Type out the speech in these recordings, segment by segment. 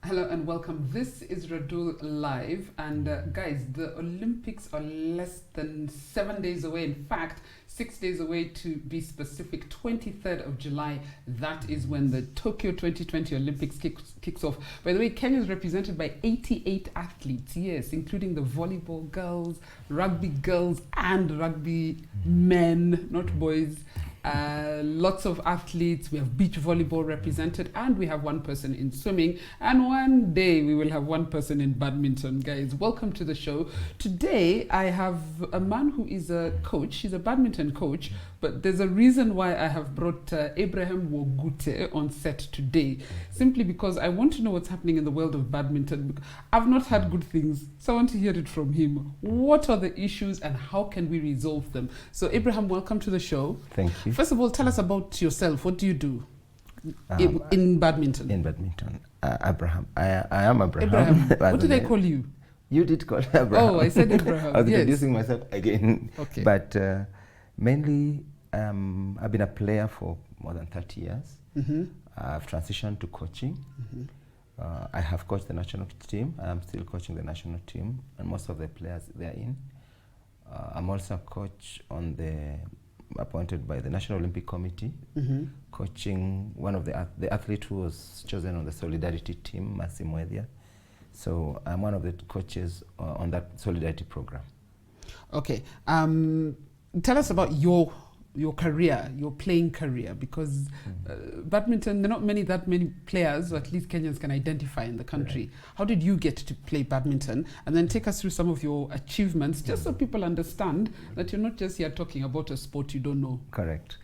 Hello and welcome. This is Radull Live, and guys, the Olympics are less than 7 days away. In fact, 6 days away to be specific. 23rd of July. That is when the Tokyo 2020 Olympics kicks off. By the way, Kenya is represented by 88 athletes. Yes, including the volleyball girls, rugby girls, and rugby men, not boys. Lots of athletes. We have beach volleyball represented, and we have one person in swimming, and one day we will have one person in badminton. Guys, welcome to the show. Today I have a man who is a coach. He's a badminton coach, but there's a reason why I have brought Abraham Wogute on set today, simply because I want to know what's happening in the world of badminton. I've not had good things, so I want to hear it from him. What are the issues and how can we resolve them? So Abraham, welcome to the show. Thank you. First of all, tell us about yourself. What do you do in badminton? In badminton, Abraham. I am Abraham. Abraham. What did I call you? You did call Abraham. Oh, I said Abraham. I was yes. introducing myself again. Okay. But mainly, I've been a player for more than 30 years. Mm-hmm. I've transitioned to coaching. Mm-hmm. I have coached the national team. I am still coaching the national team, and most of the players they're in. I'm also a coach on appointed by the National Olympic Committee, coaching one of the athlete who was chosen on the Solidarity team, Masi Mwedhia. So I'm one of the coaches on that Solidarity program. Okay. Tell us about your career, your playing career, because badminton, there are not that many players, or at least Kenyans can identify in the country. Right. How did you get to play badminton? And then take us through some of your achievements, just so people understand that you're not just here talking about a sport you don't know. Correct.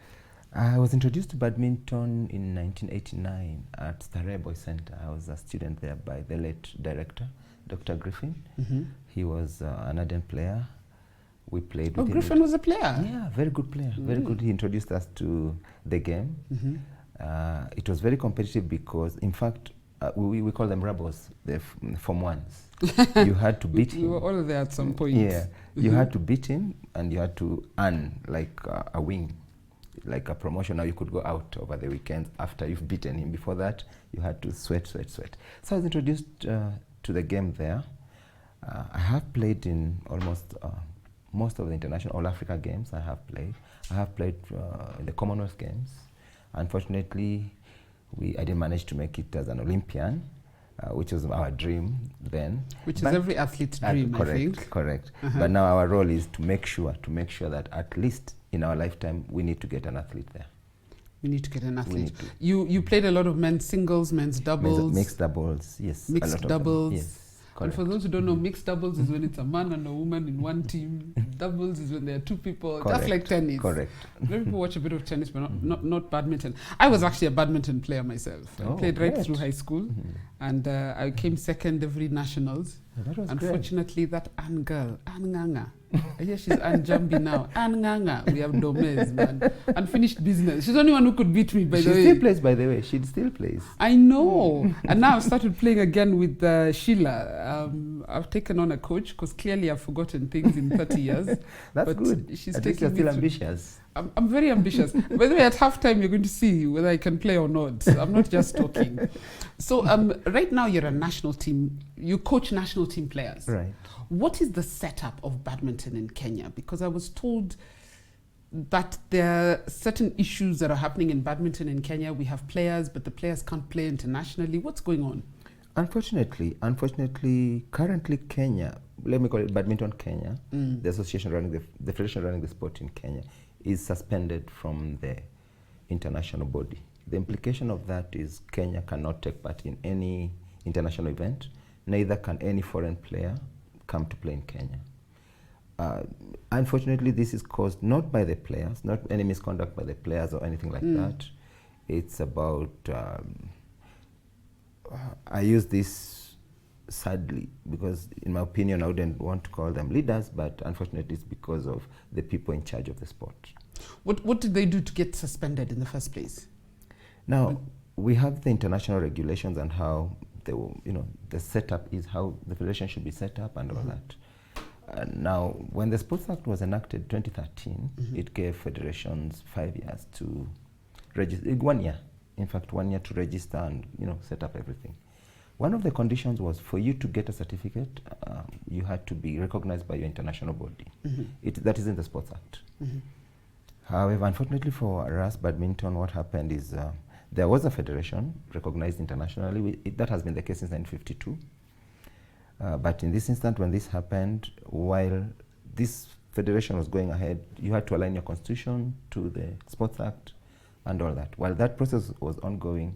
I was introduced to badminton in 1989 at Starehe Boys Center. I was a student there by the late director, Dr. Griffin. He was an ardent player. We played with him. Griffin was a player? Yeah, very good player. Very good. He introduced us to the game. It was very competitive because, in fact, we call them rebels, the Form 1s. You had to beat him. We were all there at some point. Yeah, you had to beat him and you had to earn like a wing, like a promotion. Now you could go out over the weekends after you've beaten him. Before that, you had to sweat. So I was introduced to the game there. I have played in almost most of the international All-Africa games. I have played in the Commonwealth Games. Unfortunately, I didn't manage to make it as an Olympian, which was our dream then. Which is every athlete's dream, correct, I think. Correct. But now our role is to make sure that at least in our lifetime, we need to get an athlete there. We need to get an athlete. You played a lot of men's singles, men's doubles. Mixed doubles, yes. Mixed doubles. Yes. Correct. And for those who don't know, mixed doubles is when it's a man and a woman in one team. Doubles is when there are two people, correct. Just like tennis. Correct. Many people watch a bit of tennis, but not badminton. I was actually a badminton player myself. I played right through high school, and I came second every nationals. That was Unfortunately, that Ann girl, Ann Nganga, I hear she's Ann Jambi now. Ann Nganga, we have Domez, man. Unfinished business. She's the only one who could beat me, by the way. She still plays, by the way. She still plays. I know. And now I've started playing again with Sheila. I've taken on a coach because clearly I've forgotten things in 30 years. That's good. She's At least taking you're me still ambitious. I'm very ambitious. By the way, at halftime, you're going to see whether I can play or not. I'm not just talking. So right now, you're a national team. You coach national team players. Right. What is the setup of badminton in Kenya? Because I was told that there are certain issues that are happening in badminton in Kenya. We have players, but the players can't play internationally. What's going on? Unfortunately, currently Kenya, let me call it Badminton Kenya, the association running the federation running the sport in Kenya, is suspended from the international body. The implication of that is Kenya cannot take part in any international event, neither can any foreign player come to play in Kenya. Unfortunately, this is caused not by the players, not any misconduct by the players or anything like that. It's about, I use this sadly because in my opinion, I wouldn't want to call them leaders, but unfortunately it's because of the people in charge of the sport. What did they do to get suspended in the first place? Now, we have the international regulations and how the setup is, how the federation should be set up and all that. Now, when the Sports Act was enacted 2013, it gave federations 5 years to register, 1 year, in fact 1 year to register and set up everything. One of the conditions was for you to get a certificate, you had to be recognized by your international body. That is in the Sports Act. However, unfortunately for us, badminton, what happened is there was a federation recognized internationally. That has been the case since 1952. But in this instant, when this happened, while this federation was going ahead, you had to align your constitution to the Sports Act and all that. While that process was ongoing,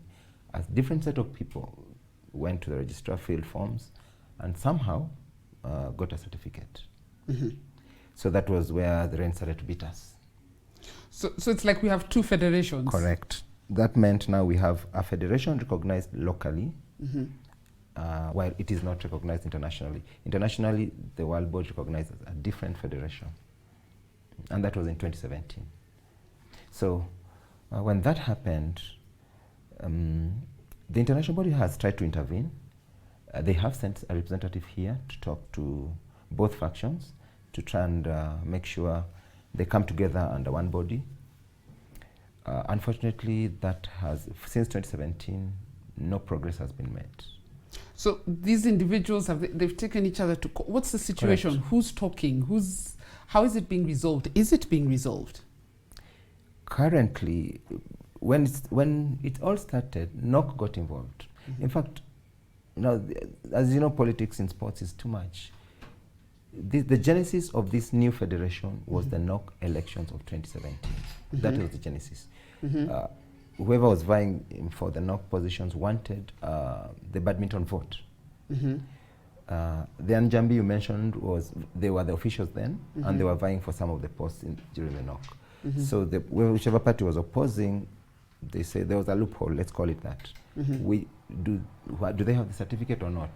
a different set of people went to the registrar, filled forms, and somehow got a certificate. So that was where the rain started to beat us. So it's like we have two federations. Correct. That meant now we have a federation recognized locally, while it is not recognized internationally. Internationally, the World Board recognizes a different federation, and that was in 2017. So when that happened, the international body has tried to intervene. They have sent a representative here to talk to both factions to try and make sure they come together under one body. Unfortunately, that has, since 2017, no progress has been made. So these individuals, they've taken each other to court. What's the situation? Correct. Who's talking? How is it being resolved? Is it being resolved? Currently, when it all started, NOC got involved. In fact, now, as you know, politics in sports is too much. The genesis of this new federation was the NOC elections of 2017. That was the genesis. Whoever was vying for the NOC positions wanted the badminton vote. The Anjambi you mentioned, they were the officials then, and they were vying for some of the posts during the NOC. So whichever party was opposing, they say there was a loophole, let's call it that. Do they have the certificate or not?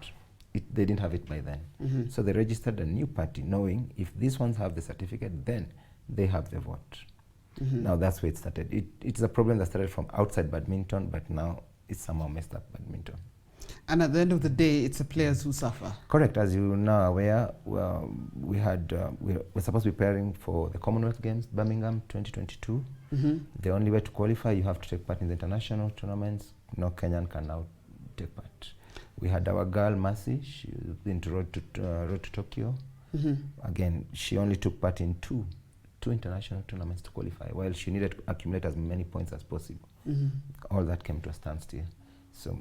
They didn't have it by then. So they registered a new party, knowing if these ones have the certificate, then they have the vote. Now that's where it started. It's a problem that started from outside badminton, but now it's somehow messed up badminton. And at the end of the day, it's the players who suffer. Correct. As you now are aware, we're supposed to be preparing for the Commonwealth Games, Birmingham 2022. The only way to qualify, you have to take part in the international tournaments. No Kenyan can now take part. We had our girl, Mercy. She's been to road to Tokyo. Again, she only took part in two international tournaments to qualify, while she needed to accumulate as many points as possible. All that came to a standstill. So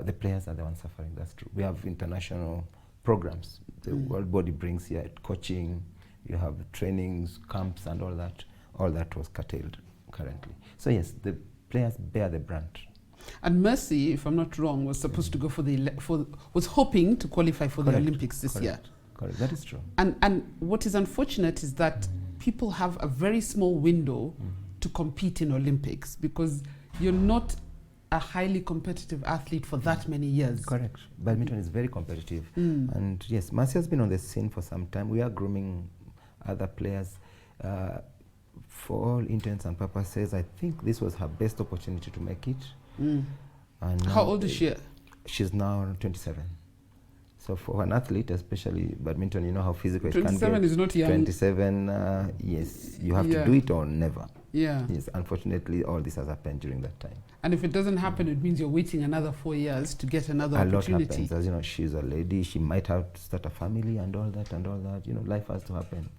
the players are the ones suffering, that's true. We have international programs. The World Body brings here coaching, you have trainings, camps and all that. All that was curtailed currently. So yes, the players bear the brunt. And Mercy, if I'm not wrong, was supposed to go was hoping to qualify for the Olympics this year. Correct, that is true. And what is unfortunate is that people have a very small window to compete in Olympics, because you're not a highly competitive athlete for that many years. Correct. Badminton is very competitive. And yes, Mercy has been on the scene for some time. We are grooming other players. For all intents and purposes, I think this was her best opportunity to make it. And how old is she? She's now 27. So for an athlete, especially badminton, you know how physical it can get. 27 is not young. 27, yes, you have to do it or never. Yeah. Yes, unfortunately, all this has happened during that time. And if it doesn't happen, it means you're waiting another 4 years to get another opportunity. A lot happens. As you know, she's a lady. She might have to start a family and all that and all that. You know, life has to happen.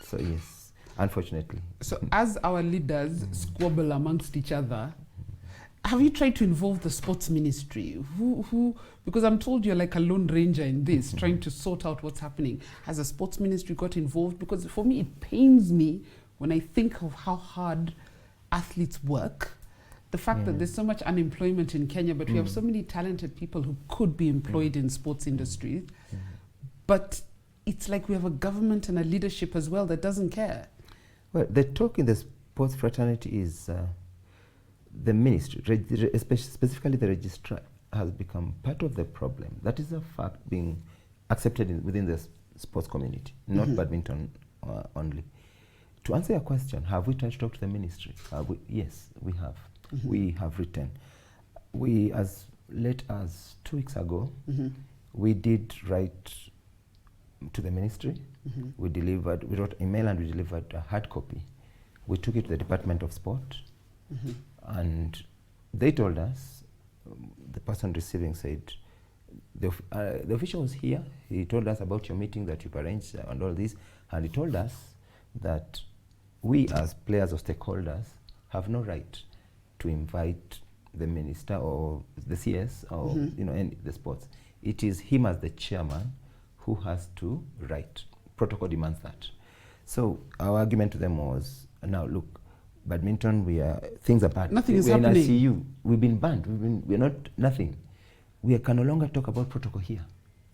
So yes, unfortunately. So as our leaders squabble amongst each other, have you tried to involve the sports ministry? Because I'm told you're like a lone ranger in this, trying to sort out what's happening. Has the sports ministry got involved? Because for me, it pains me when I think of how hard athletes work. The fact that there's so much unemployment in Kenya, but we have so many talented people who could be employed in sports industries. But it's like we have a government and a leadership as well that doesn't care. Well, the talk in the sports fraternity is the ministry, specifically the registrar, has become part of the problem. That is a fact being accepted within the sports community, not badminton only. To answer your question, have we tried to talk to the ministry? Yes, we have. We have written. We, as late as 2 weeks ago, we did write to the ministry. We wrote email and we delivered a hard copy. We took it to the Department of Sport, and they told us, the person receiving said, The official was here. He told us about your meeting that you've arranged and all this, and he told us that we as players or stakeholders have no right to invite the minister or the CS or the sports. It is him as the chairman who has to write. Protocol demands that. So our argument to them was, now look, badminton, things are bad. Nothing is happening. We're in ICU. We've been banned. We're not nothing. We can no longer talk about protocol here.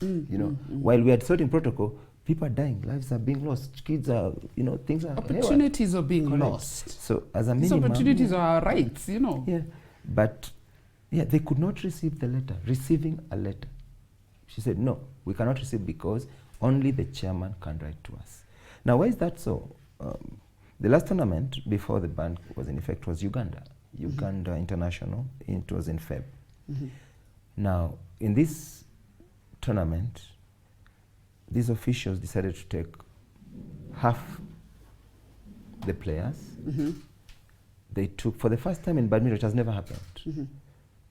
While we are sorting protocol, people are dying, lives are being lost, kids are, things are opportunities are being lost. So as a these minimum, opportunities are our rights, Yeah, but they could not receive the letter. Receiving a letter, she said, no, we cannot receive because only the chairman can write to us. Now, why is that so? The last tournament before the ban was in effect was Uganda International. It was in Feb. Now, in this tournament, these officials decided to take half the players. They took, for the first time in badminton, it has never happened.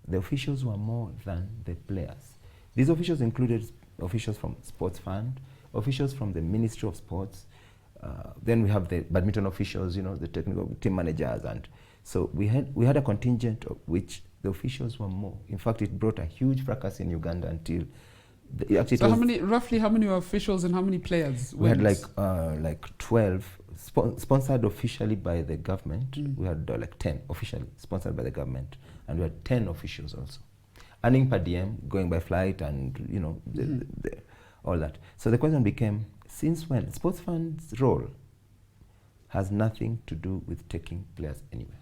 The officials were more than the players. These officials included officials from Sports Fund, officials from the Ministry of Sports. Then we have the badminton officials, the technical team managers, and so we had a contingent of which the officials were more. In fact, it brought a huge fracas in Uganda until. So roughly how many officials and how many players? We had like 12 sponsored officially by the government. We had like 10 officially sponsored by the government, and we had 10 officials also, earning per diem, going by flight, and all that. So the question became, since when? Sports Fund's role has nothing to do with taking players anywhere.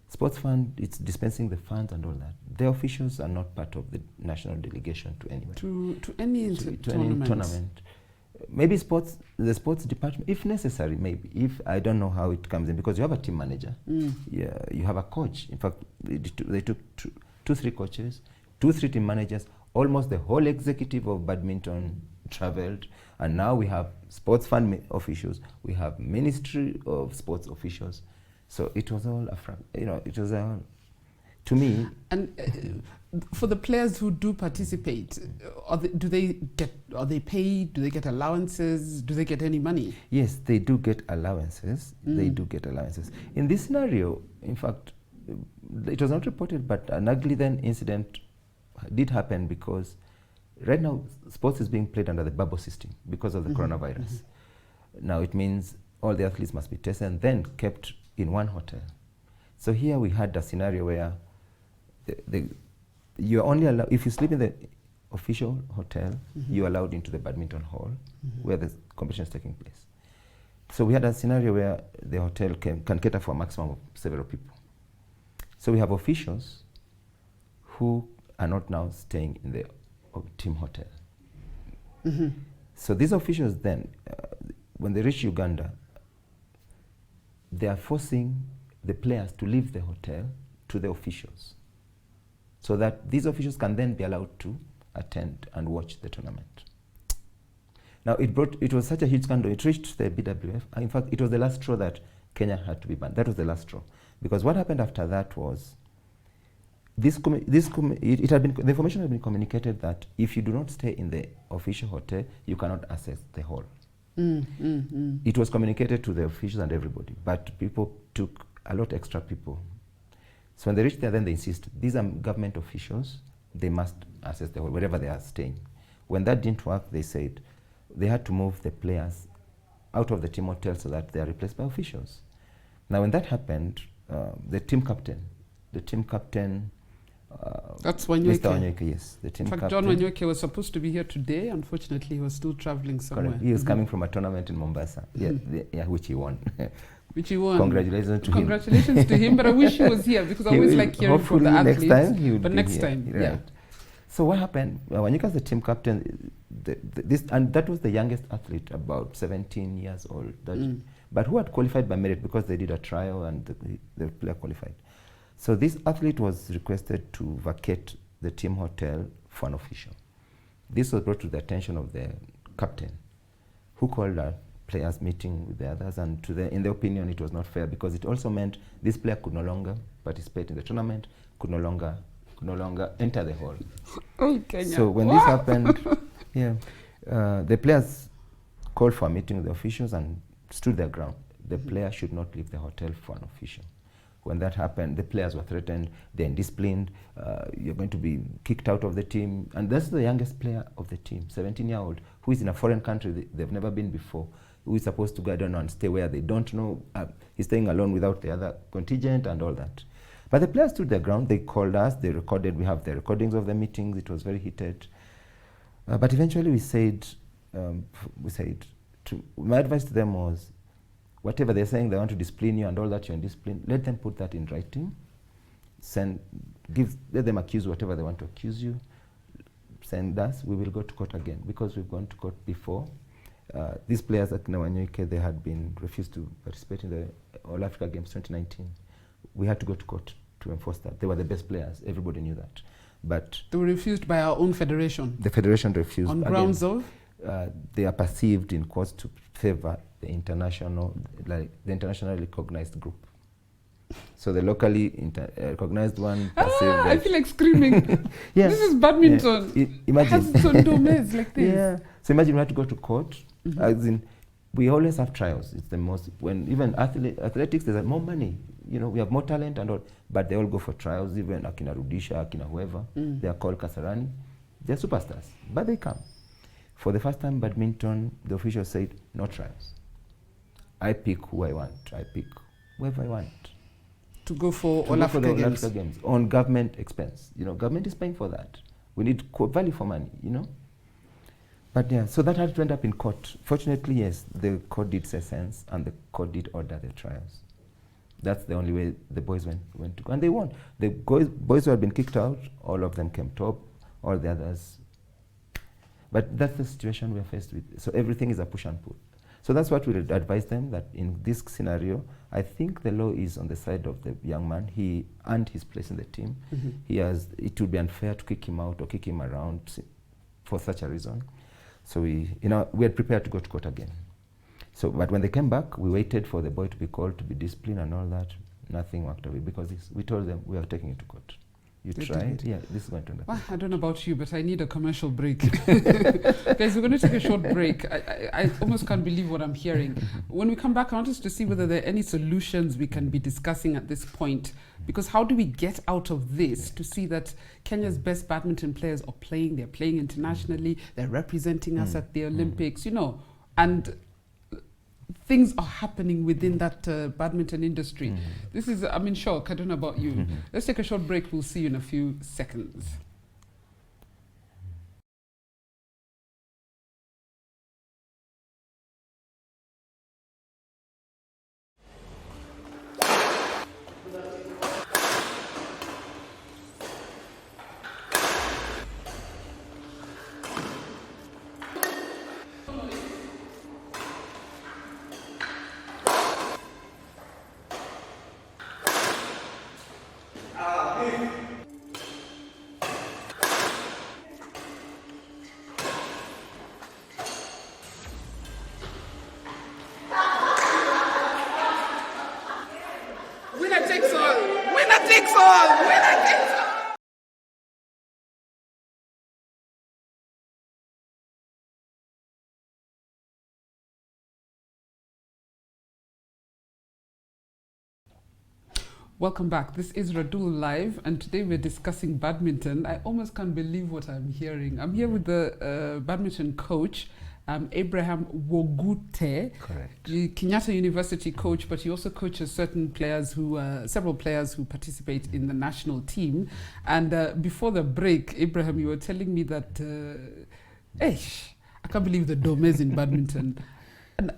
Sports Fund, it's dispensing the funds and all that. The officials are not part of the national delegation to anywhere. To any tournament. Maybe the sports department, if necessary, maybe. If I don't know how it comes in, because you have a team manager, you have a coach. In fact, they took 2-3 coaches, 2-3 team managers. Almost the whole executive of badminton traveled, and now we have Sports Fund officials. We have Ministry of Sports officials. So it was all it was all, to me. And for the players who do participate, are they paid? Do they get allowances? Do they get any money? Yes, they do get allowances. They do get allowances. In this scenario, in fact, it was not reported, but an ugly then incident did happen because right now sports is being played under the bubble system because of the coronavirus. Now it means all the athletes must be tested and then kept in one hotel. So here we had a scenario where you're only allowed, if you sleep in the official hotel, you're allowed into the badminton hall where the competition is taking place. So we had a scenario where the hotel can cater for a maximum of several people. So we have officials who are not now staying in the team hotel. So these officials then, when they reach Uganda, they are forcing the players to leave the hotel to the officials, so that these officials can then be allowed to attend and watch the tournament. Now it was such a huge scandal, it reached the BWF. In fact, it was the last straw that Kenya had to be banned. That was the last straw. Because what happened after that was, the information had been communicated that if you do not stay in the official hotel, you cannot access the hall. It was communicated to the officials and everybody, but people took a lot extra people. So when they reached there, then they insist, these are government officials, they must access the hall, wherever they are staying. When that didn't work, they said they had to move the players out of the team hotel so that they are replaced by officials. Now when that happened, the team captain, that's Wanyoike. Mr. Wanyoike, yes. The team captain. John Wanyoike was supposed to be here today. Unfortunately, he was still traveling somewhere. Correct. He was coming from a tournament in Mombasa, which he won. Which he won. Congratulations to him. Congratulations to him, but I wish he was here because I always like hearing from the athletes. Next time he would but be next here. time, Right. So what happened? Wanyoike was the team captain. And that was the youngest athlete, about 17 years old. But who had qualified by merit because they did a trial and the player qualified. So this athlete was requested to vacate the team hotel for an official. This was brought to the attention of the captain, who called a players meeting with the others, and in their opinion, it was not fair because it also meant this player could no longer participate in the tournament, could no longer could no longer enter the hall. Oh, Kenya. So when this happened, the players called for a meeting with the officials and stood their ground. The player should not leave the hotel for an official. When that happened, the players were threatened, they're indisciplined, you're going to be kicked out of the team. And that's the youngest player of the team, 17-year-old, who is in a foreign country they've never been before, who is supposed to go, I don't know, and stay where they don't know. He's staying alone without the other contingent and all that. But the players stood their ground, they called us, they recorded, we have the recordings of the meetings, it was very heated. But eventually we said, my advice to them was, whatever they're saying, they want to discipline you and all that, you're in discipline, let them put that in writing. Let them accuse whatever they want to accuse you. Send us, we will go to court again, because we've gone to court before. These players at Nawanyuike, they had been refused to participate in the All Africa Games 2019. We had to go to court to enforce that. They were the best players, everybody knew that. But they were refused by our own federation? The federation refused. On grounds of? They are perceived in courts to favor the internationally recognized group. So the locally recognized one perceived I feel like screaming. Yeah. This is badminton. Yeah. Imagine. It has its own domains like this. Yeah. So imagine we had to go to court. As in, we always have trials. It's the most, when even athletics, there's more money. You know, we have more talent and all, but they all go for trials. Even Akina Rudisha, Akina whoever, they are called Kasarani. They're superstars, but they come. For the first time, badminton, the official said, no trials. I pick who I want. I pick whoever I want. To go for All Africa Games on government expense. You know, government is paying for that. We need value for money, you know. But yeah, so that had to end up in court. Fortunately, yes, the court did say sense, and the court did order the trials. That's the only way the boys went to go. And they won. The boys who had been kicked out, all of them came top, all the others. But that's the situation we're faced with. So everything is a push and pull. So that's what we would advise them, that in this scenario, I think the law is on the side of the young man. He earned his place in the team. It would be unfair to kick him out or kick him around for such a reason. So we had prepared to go to court again. So, but when they came back, we waited for the boy to be called, to be disciplined and all that. Nothing worked away, because we told them we are taking it to court. You try it? Yeah, this is going to end up. Well, I don't know about you, but I need a commercial break. Guys, we're going to take a short break. I almost can't believe what I'm hearing. When we come back, I want us to see whether there are any solutions we can be discussing at this point. Because how do we get out of this to see that Kenya's best badminton players are playing, they're playing internationally, they're representing us at the Olympics, you know, and things are happening within that badminton industry. This is, I'm in shock. I don't know about you. Let's take a short break. We'll see you in a few seconds. Winner takes all! Winner takes all! Winner takes all! Welcome back. This is Radull Live, and today we're discussing badminton. I almost can't believe what I'm hearing. I'm here with the badminton coach, Abraham Wogute, Correct. The Kenyatta University coach, but he also coaches several players who participate in the national team. And before the break, Abraham, you were telling me that, I can't believe the domes in badminton. And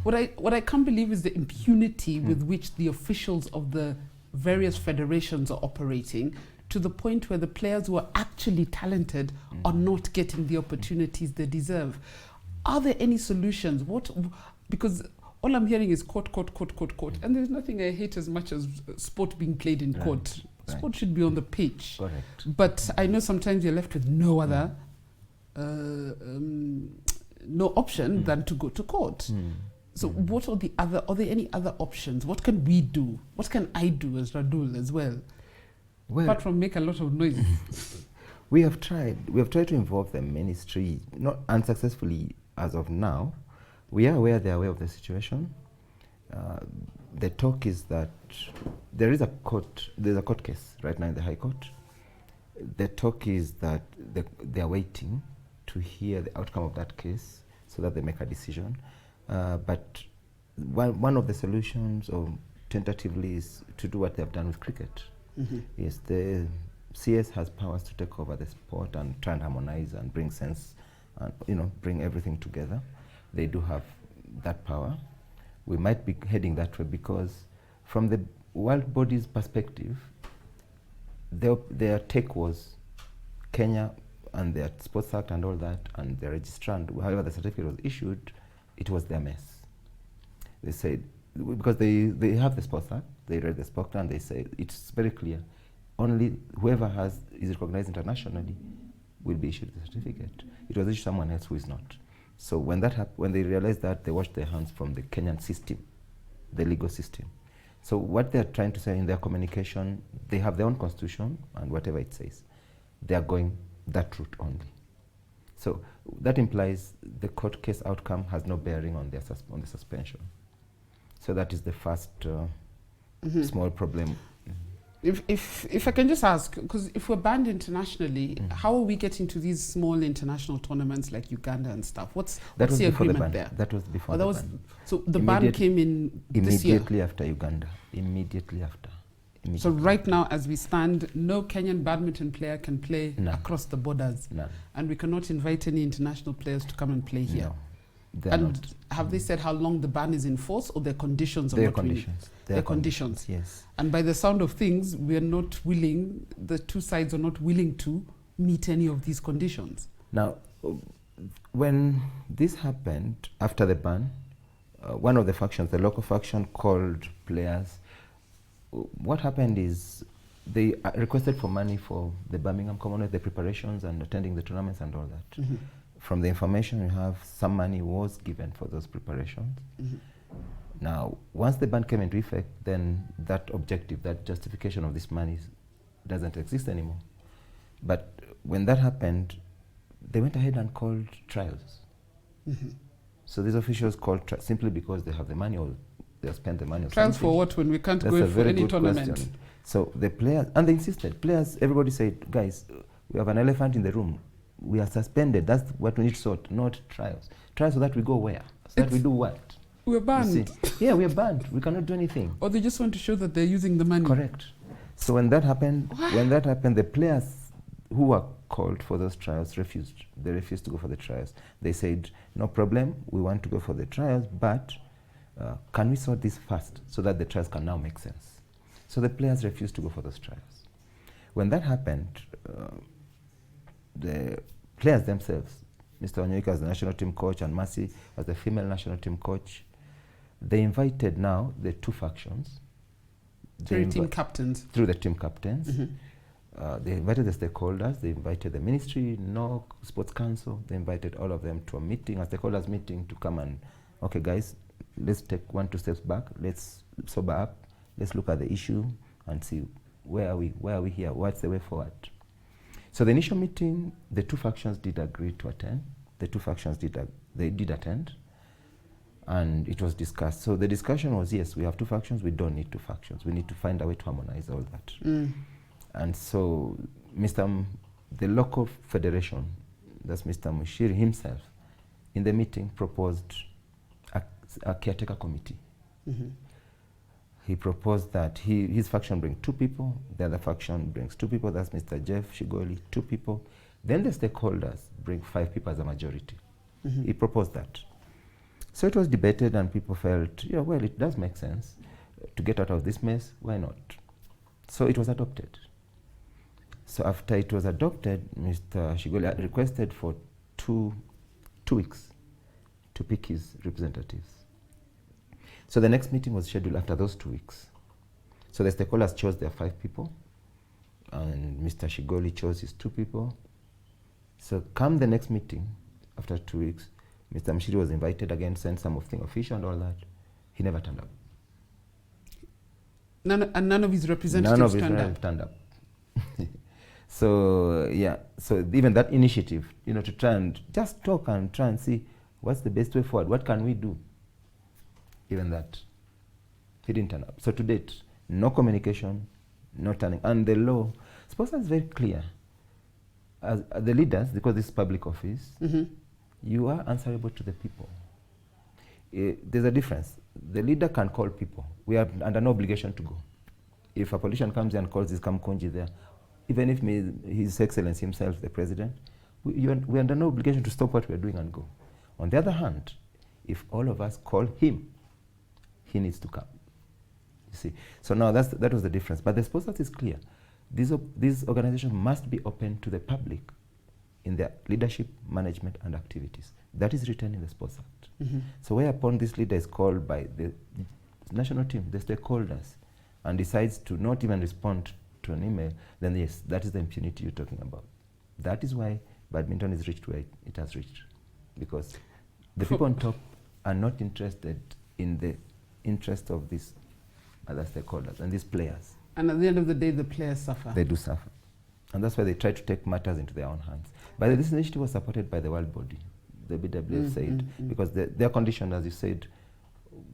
what I can't believe is the impunity with which the officials of the various federations are operating, to the point where the players who are actually talented are not getting the opportunities they deserve. Are there any solutions? Because all I'm hearing is court, and there's nothing I hate as much as sport being played in court. Sport should be on the pitch. Correct. But I know sometimes you're left with no other no option than to go to court. So what are there any other options? What can we do? What can I do as Radull as well? Well, apart from make a lot of noise? we have tried to involve the ministry, not unsuccessfully as of now. We are aware, they are aware of the situation. The talk is that there's a court case right now in the High Court. The talk is that they are waiting to hear the outcome of that case so that they make a decision. But one of the solutions, or tentatively, is to do what they have done with cricket. Yes, the CS has powers to take over the sport and try and harmonize and bring sense and bring everything together. They do have that power. We might be heading that way because from the world body's perspective, their take was Kenya and their Sports Act and all that, and the registrant, however the certificate was issued, it was their mess. They said, because they have the Sports Act, they read the Sports Act, and they say it's very clear, only whoever is recognized internationally will be issued the certificate. It was issued to someone else who is not. So when they realized that, they washed their hands from the Kenyan system, the legal system. So what they're trying to say in their communication, they have their own constitution and whatever it says. They are going that route only. So that implies the court case outcome has no bearing on the suspension. So that is the first small problem. If I can just ask, because if we're banned internationally, how are we getting to these small international tournaments like Uganda and stuff? What's the agreement there? That was before the ban. So the ban came in this year? Immediately after Uganda. Immediately after. So right now, as we stand, no Kenyan badminton player can play across the borders. None. And we cannot invite any international players to come and play here. No. And have they said how long the ban is in force, or their conditions? Their conditions. Yes. And by the sound of things, we are not willing, the two sides are not willing to meet any of these conditions. Now, when this happened, after the ban, one of the factions, the local faction, called players. What happened is they requested for money for the Birmingham Commonwealth, the preparations and attending the tournaments and all that. From the information we have, some money was given for those preparations. Now, once the ban came into effect, then that objective, that justification of this money doesn't exist anymore. But when that happened, they went ahead and called trials. So these officials called simply because they have the money, or they have spent the money. Trials for what, when we can't go for any tournament? Question. So the players, and they insisted, everybody said, guys, we have an elephant in the room. We are suspended. That's what we need to sort, not trials. Trials so that we go where? So that we do what? We're banned. Yeah, we're banned. We cannot do anything. Or they just want to show that they're using the money. Correct. So when that happened, the players who were called for those trials refused. They refused to go for the trials. They said, no problem, we want to go for the trials, but can we sort this first so that the trials can now make sense? So the players refused to go for those trials. When that happened, the players themselves, Mr. Onyoika as the national team coach and Mercy as the female national team coach, they invited now the two factions. Through the team captains. Through the team captains. They invited the stakeholders, they invited the ministry, NOC, Sports Council, they invited all of them to a meeting, a stakeholders meeting, to come and, okay guys, let's take 1-2 steps back, let's sober up, let's look at the issue and see where are we here, what's the way forward. So the initial meeting, the two factions did agree to attend. The two factions did attend, and it was discussed. So the discussion was, yes, we have two factions, we don't need two factions. We need to find a way to harmonize all that. And so the local federation, that's Mr. Mushiri himself, in the meeting proposed a caretaker committee. He proposed that his faction bring 2 people, the other faction brings 2 people, that's Mr. Jeff Shigoli, 2 people. Then the stakeholders bring 5 people as a majority. He proposed that. So it was debated and people felt, yeah, well, it does make sense to get out of this mess, why not? So it was adopted. So after it was adopted, Mr. Shigoli requested for two weeks to pick his representatives. So the next meeting was scheduled after those 2 weeks. So the stakeholders chose their 5 people, and Mr. Shigoli chose his 2 people. So come the next meeting, after 2 weeks, Mr. Mshiri was invited again, sent something official and all that. He never turned up. None of his representatives turned up. So yeah, so even that initiative, to try and just talk and try and see what's the best way forward, what can we do, even that, he didn't turn up. So to date, no communication, no turning. And the law, sponsor is very clear. As the leaders, because this is public office, you are answerable to the people. There's a difference. The leader can call people. We are under no obligation to go. If a politician comes and calls this Kamkonji there, even if His Excellency himself, the president, we are under no obligation to stop what we are doing and go. On the other hand, if all of us call him, he needs to come. You see, so now that was the difference. But the process is clear. These organizations must be open to the public in their leadership, management, and activities. That is written in the Sports Act. So whereupon this leader is called by the national team, the stakeholders, and decides to not even respond to an email, then yes, that is the impunity you're talking about. That is why badminton is reached where it has reached. Because the people on top are not interested in the interest of these other stakeholders and these players. And at the end of the day, the players suffer. They do suffer. And that's why they try to take matters into their own hands. But this initiative was supported by the world body, the BWF said, because their condition, as you said,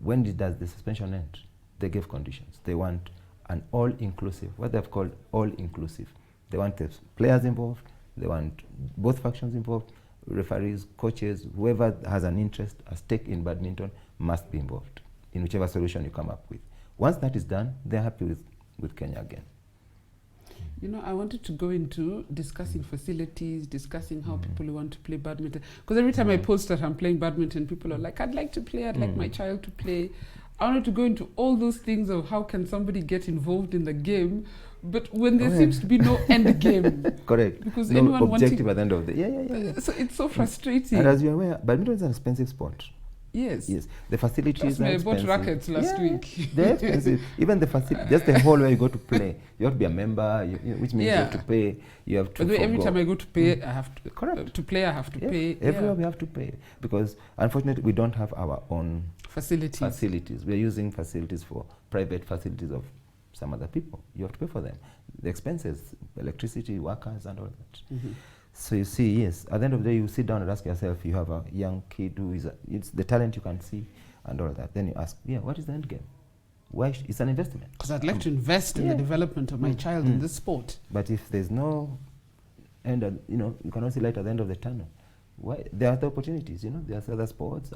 when does the suspension end? They gave conditions. They want an all-inclusive, what they've called all-inclusive. They want the players involved, they want both factions involved, referees, coaches, whoever has an interest, a stake in badminton must be involved in whichever solution you come up with. Once that is done, they're happy with Kenya again. I wanted to go into discussing facilities, discussing how people want to play badminton. Because every time I post that I'm playing badminton, people are like, I'd like to play, I'd like my child to play. I wanted to go into all those things of how can somebody get involved in the game, but when there seems to be no end game. Correct. Because no anyone objective at the end of the yeah. So it's so frustrating. And as you're aware, badminton is an expensive sport. Yes. The facilities are expensive. I bought rackets last week. They're expensive. Even the facility, just the hall where you go to play, you have to be a member, which means you have to pay. You have to. But every time I go to pay, I have to. Correct. To play, I have to pay. Everywhere we have to pay because unfortunately we don't have our own facilities. We are using facilities for private facilities of some other people. You have to pay for them. The expenses, electricity, workers, and all that. So you see, yes, at the end of the day, you sit down and ask yourself, you have a young kid who is, it's the talent you can see and all that. Then you ask, what is the end game? Why it's an investment. Because I'd like to invest in the development of my child in this sport. But if there's no end, you cannot see light at the end of the tunnel. Why? There are other opportunities, there are other sports,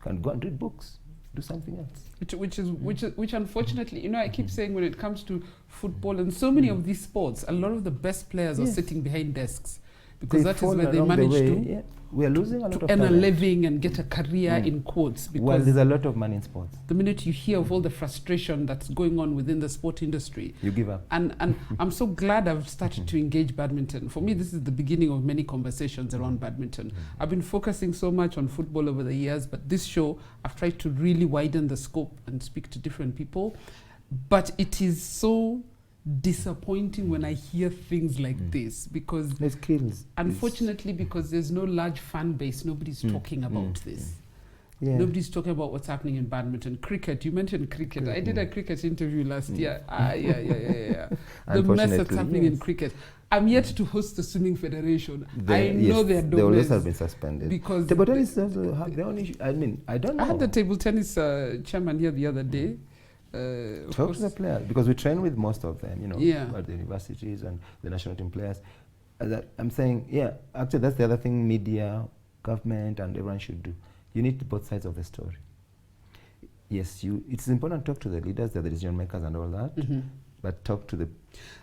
can go and read books, do something else. Which unfortunately, I keep saying when it comes to football and so many of these sports, a lot of the best players are sitting behind desks. Because that is where they manage to we are losing a lot of earn talent. A living and get a career in quotes. Because there's a lot of money in sports. The minute you hear of all the frustration that's going on within the sport industry, you give up. And I'm so glad I've started to engage badminton. For me, this is the beginning of many conversations around badminton. I've been focusing so much on football over the years, but this show, I've tried to really widen the scope and speak to different people. But it is so disappointing when I hear things like this because unfortunately because there's no large fan base, nobody's talking about this. Nobody's talking about what's happening in badminton. Cricket, you mentioned cricket. I did a cricket interview last year. The mess that's happening in cricket. I'm yet to host the swimming federation. I know they're doing. They always have been suspended. Because table tennis also have their own issue. I don't know. I had the table tennis chairman here the other day. Talk to the players because we train with most of them, at the universities and the national team players. I'm saying, actually that's the other thing media, government, and everyone should do. You need both sides of the story. Yes, it's important to talk to the leaders, the decision makers, and all that, but talk to the.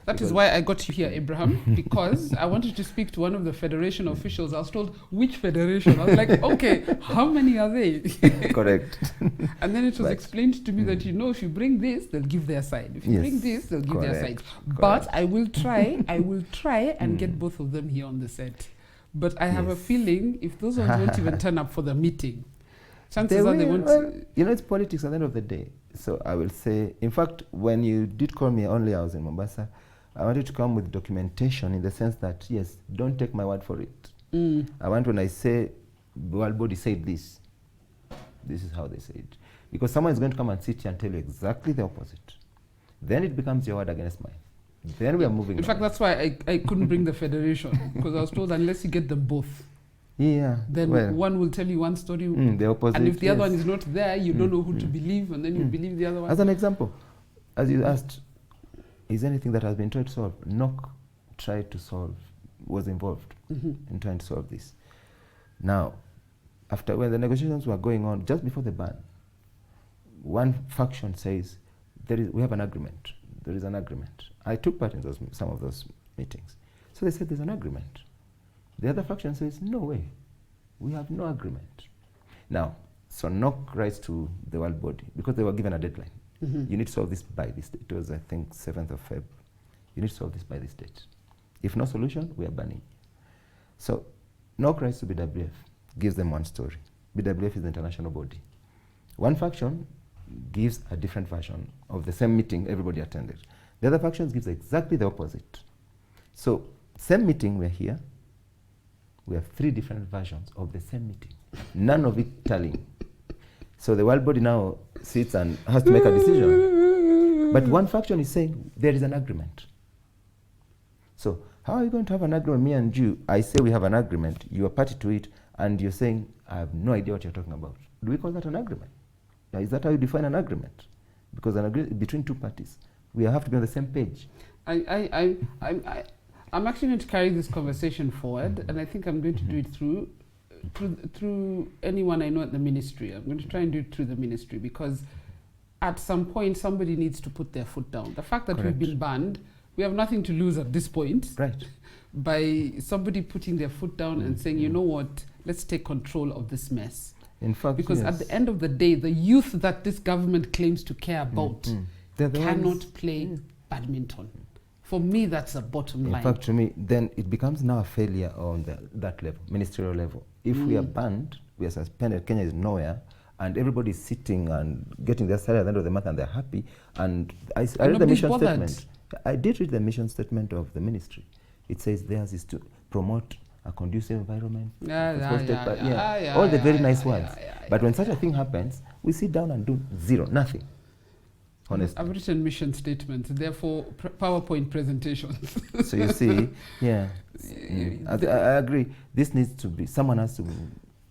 That is why I got you here, Abraham, because I wanted to speak to one of the federation officials. I was told, which federation? I was like, okay, how many are they? Correct. And then it was explained to me that, if you bring this, they'll give their side. If you bring this, they'll give their side. But I will try and get both of them here on the set. But I have a feeling if those ones won't even turn up for the meeting, chances are they won't. It's politics at the end of the day. So I will say, in fact, when you did call me only, I was in Mombasa. I wanted to come with documentation in the sense that, yes, don't take my word for it. I want when I say, the world body said this is how they say it. Because someone is going to come and sit here and tell you exactly the opposite. Then it becomes your word against mine. Then we are moving In fact, on. that's why I couldn't bring the federation, because I was told unless you get them both, Yeah. then well, one will tell you one story, the opposite. and if the other yes. one is not there, you don't know who to believe, and then you believe the other one. As an example, as you asked, is anything that has been tried to solve? NOC tried to solve, was involved in trying to solve this. Now, after when the negotiations were going on, just before the ban, one faction says, we have an agreement. There is an agreement. I took part in some of those meetings. So they said there's an agreement. The other faction says, no way, we have no agreement. Now, so NOC writes to the world body, because they were given a deadline. You need to solve this by this date. It was, I think, 7th of Feb. You need to solve this by this date. If no solution, we are banning. So NOC writes to BWF, gives them one story. BWF is the international body. One faction gives a different version of the same meeting everybody attended. The other faction gives exactly the opposite. So same meeting, we're here. We have 3 different versions of the same meeting. None of it tallying. So the world body now sits and has to make a decision. But one faction is saying there is an agreement. So how are you going to have an agreement, me and you? I say we have an agreement, you are party to it, and you're saying, I have no idea what you're talking about. Do we call that an agreement? Now, is that how you define an agreement? Because an agreement between 2 parties, we have to be on the same page. I'm actually going to carry this conversation forward, and I think I'm going to do it through anyone I know at the ministry. I'm going to try and do it through the ministry, because at some point somebody needs to put their foot down. The fact that Correct. we've been banned, we have nothing to lose at this point. Right. By somebody putting their foot down and saying, you know what, let's take control of this mess. In fact, Because yes. at the end of the day, the youth that this government claims to care about They're the cannot ones- play badminton. For me, that's the bottom line. In fact, to me, then it becomes now a failure on that level, ministerial level. If we are banned, we are suspended, Kenya is nowhere, and everybody is sitting and getting their salary at the end of the month and they're happy. And I read the nobody's mission bothered. statement. I did read the mission statement of the ministry. It says theirs is to promote a conducive environment. All the very nice words. But when such a thing happens, we sit down and do zero, nothing. Honestly. I've written mission statements, therefore PowerPoint presentations. So you see, yeah, I agree. This needs to be, someone has to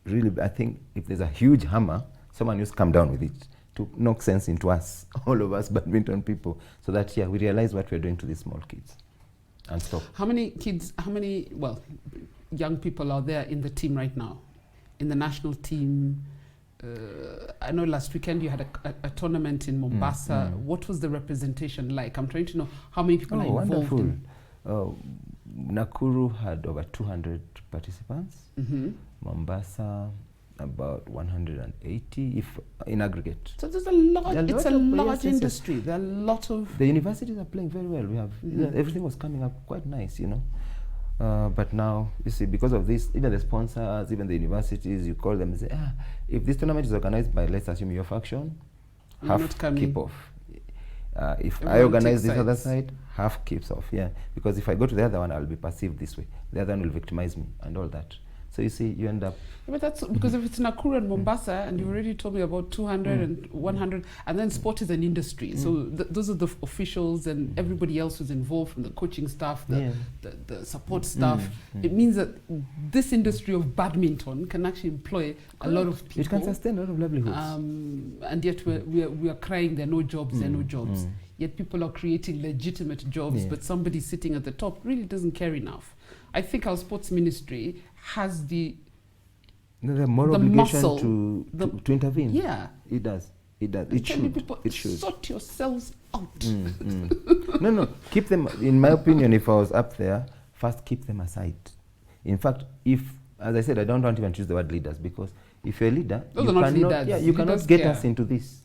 really, I think if there's a huge hammer, someone needs to come down with it to knock sense into us, all of us badminton people, so that, yeah, we realize what we're doing to these small kids and stop. How many young people are there in the team right now? In the national team? I know last weekend you had a tournament in Mombasa. What was the representation like? I'm trying to know how many people are involved. Wonderful. Nakuru had over 200 participants. Mombasa, about 180 if in aggregate. So there's a lot, it's a large industry. There are a lot of... The universities are playing very well. We have, everything was coming up quite nice, you know. But now, you see, because of this, even the sponsors, even the universities, you call them and say, if this tournament is organized by, let's assume, your faction, half keep off. If everyone I organize this other side, half keeps off, yeah. Because if I go to the other one, I'll be perceived this way. The other one will victimize me and all that. So you see, you end up... Yeah, but that's because if it's Nakuru and Mombasa, and you already told me about 200 and 100, and then sport is an industry. So those are the officials and everybody else who's involved, from the coaching staff, the support staff. It means that this industry of badminton can actually employ a lot of people. It can sustain a lot of livelihoods. And yet we are crying there are no jobs, there are no jobs. Yet people are creating legitimate jobs, but somebody sitting at the top really doesn't care enough. I think our sports ministry has the moral obligation muscle, to intervene. Yeah. It does. It does. It should. People, it should. Sort yourselves out. No. Keep them, in my opinion, if I was up there, first keep them aside. In fact, as I said, I don't want to even choose the word leaders, because if you're a leader, you cannot get us into this.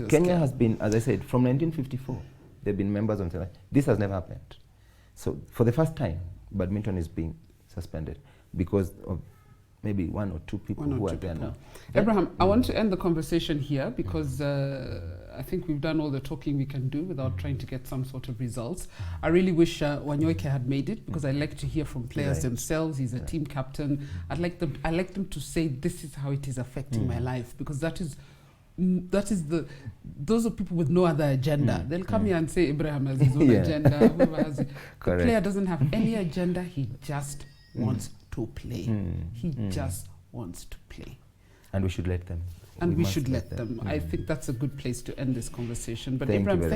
Kenya has been, as I said, from 1954, they've been members of the... This has never happened. So for the first time, badminton is being suspended because of maybe one or two people who are there now. Abraham, I want to end the conversation here because I think we've done all the talking we can do without trying to get some sort of results. I really wish Wanyoike had made it, because I like to hear from players themselves. He's a team captain. I like them to say, this is how it is affecting my life, because that is those are people with no other agenda. They'll come here and say Ibrahim has his own agenda. Whoever has it. The player doesn't have any agenda. He just wants to play. He just wants to play. And we should let them. And we should let them. I think that's a good place to end this conversation. But Thank Ibrahim,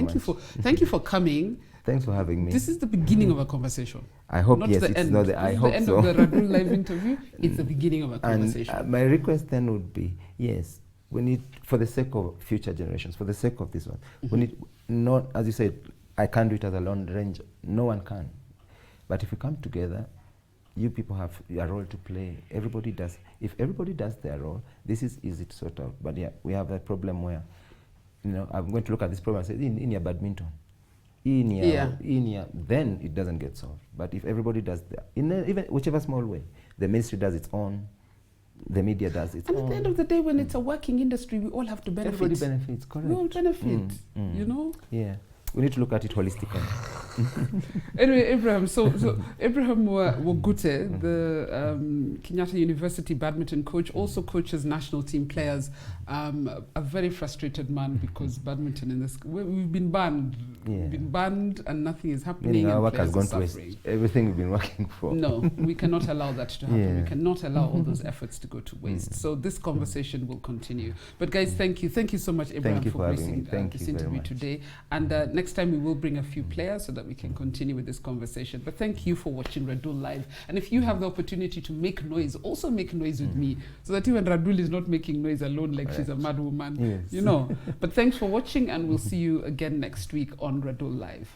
thank you for coming. Thanks for having me. This is the beginning of a conversation. I hope, not yes, the it's end. not the, I hope the end so. of the Radull live interview, it's the beginning of a conversation. And my request then would be, yes, we need, for the sake of future generations, for the sake of this one, we need, not, as you said, I can't do it as a lone ranger. No one can. But if we come together, you people have a role to play. Everybody does. If everybody does their role, this is easy to sort out. But yeah, we have a problem where, you know, I'm going to look at this problem and say, in your badminton, then it doesn't get solved. But if everybody does that, even whichever small way, the ministry does its own, the media does its own. And at the end of the day, when it's a working industry, we all have to benefit. Everybody benefits, correct. We all benefit, you know? Yeah. We need to look at it holistically. Anyway, Ibrahim, so Ibrahim Wogute, the Kenyatta University badminton coach, also coaches national team players. A very frustrated man because badminton in this, we've been banned. Yeah. We've been banned and nothing is happening. Meaning our and work has players gone are to waste. suffering. Everything we've been working for. No, we cannot allow that to happen. Yeah. We cannot allow all those efforts to go to waste. So this conversation will continue. But guys, thank you. Thank you so much, Ibrahim, for gracing this interview today. And next time we will bring a few players so that we can continue with this conversation. But thank you for watching Radull Live. And if you have the opportunity to make noise, also make noise with me, so that even Radull is not making noise alone like she's a mad woman, you know. But thanks for watching, and we'll see you again next week on Radull Live.